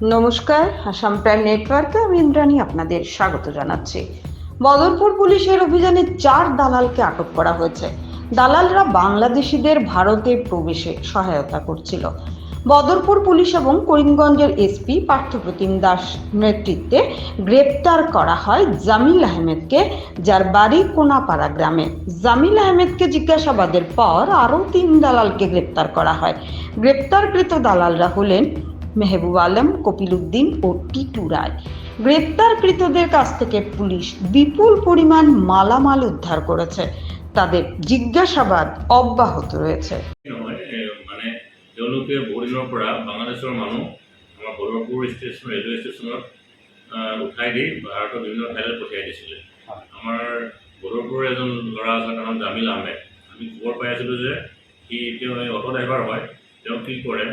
নমস্কার, আসাম প্রাইম নেটওয়ার্কে আমি ইন্দ্রাণী আপনাদের স্বাগত জানাচ্ছি। বদরপুর পুলিশের অভিযানে 4 দালালকে আটক করা হয়েছে। দালালরা বাংলাদেশিদের ভারতে প্রবেশে সহায়তা করছিল। বদরপুর পুলিশ এবং করিমগঞ্জের এসপি পার্থপ্রতিম দাস নেতৃত্বে গ্রেপ্তার করা হয় জামিল আহমেদকে, যার বাড়ি কোনাপাড়া গ্রামে। জামিল আহমেদকে জিজ্ঞাসাবাদের পর আরও 3 দালালকে গ্রেপ্তার করা হয়। গ্রেপ্তারকৃত দালালরা হলেন মেহবুব আলম, কপিল উদ্দিন ও টিটু রায়। গ্রেপ্তারকৃতদের কাছ থেকে পুলিশ বিপুল পরিমাণ মালামাল উদ্ধার করেছে। তাদের জিজ্ঞাসাবাদ অব্যাহত রয়েছে। মানে তেওঁলোকে বহুদিনৰ পৰা বাংলাদেশৰ মানুহ আমাৰ বদৰপুৰ ষ্টেচন ৰেলৱে ষ্টেচনত উঠাই দি ভাৰতৰ বিভিন্ন ঠাইলৈ পঠিয়াই দিছিলে। আমাৰ বদৰপুৰৰ এজন ল'ৰা আছে, তাৰ নাম জামিল আহমেদ। আমি খবৰ পাই আছিলোঁ যে তেওঁ অটো ড্ৰাইভাৰ হয়। তেওঁ কি কৰে,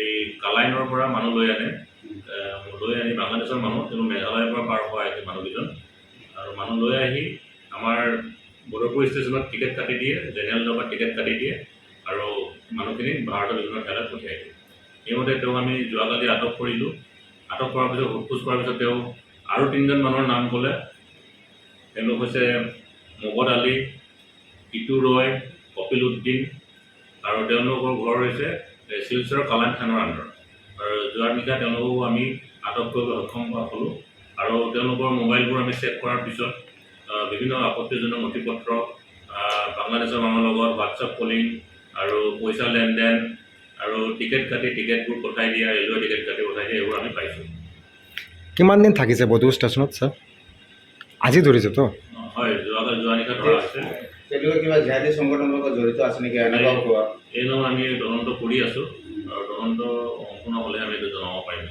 এই কালাইনৰ পৰা মানুহ লৈ আনি বাংলাদেশৰ মানুহ, তেওঁ মেঘালয়ৰ পৰা পাৰ হোৱা আহিছে মানুহকেইজন, আৰু মানুহ লৈ আহি আমাৰ বদৰপুৰ ষ্টেচনত টিকেট কাটি দিয়ে, জেনেৰেল ডবাৰ টিকেট কাটি দিয়ে আৰু মানুহখিনিক ভাৰতৰ বিভিন্ন ঠাইলৈ পঠিয়াই দিয়ে। সেইমতে তেওঁক আমি যোৱাকালি আটক কৰিলোঁ। আটক কৰাৰ পিছত সোধ-পোছ কৰাৰ পিছত তেওঁ আৰু 3জন মানুহৰ নাম ক'লে। তেওঁলোক হৈছে মগদ আলী, টিটু ৰয়, কপিল উদ্দিন, আৰু তেওঁলোকৰ ঘৰ হৈছে শিলচৰৰ কালাইন থানাৰ আণ্ডাৰত। আৰু যোৱা নিশা তেওঁলোককো আমি আটক কৰিবলৈ সক্ষম হ'লোঁ। আৰু তেওঁলোকৰ মোবাইলবোৰ আমি চেক কৰাৰ পিছত বিভিন্ন আপত্তিজনক নথি-পত্ৰ, বাংলাদেশৰ মানুহৰ লগত হোৱাটছআপ কলিং আৰু পইচা লেনদেন আৰু টিকেটবোৰ পঠাই দিয়া, ৰেলৱে টিকেট কাটি পঠাই দিয়া, এইবোৰ আমি পাইছোঁ। কিমান দিন থাকিছে বদৰ ষ্টেচনত ছাৰ? আজি ধৰিছেতো? হয়, যোৱা নিশা ধৰা হৈছে। তেওঁলোকে কিবা জিহাদী সংগঠনৰ লগত জড়িত আছে নেকি এনেকুৱা কোৱা? এই আমি তদন্ত কৰি আছোঁ, আৰু তদন্ত সম্পূৰ্ণ হ'লে আমি এইটো জনাব পাৰিম।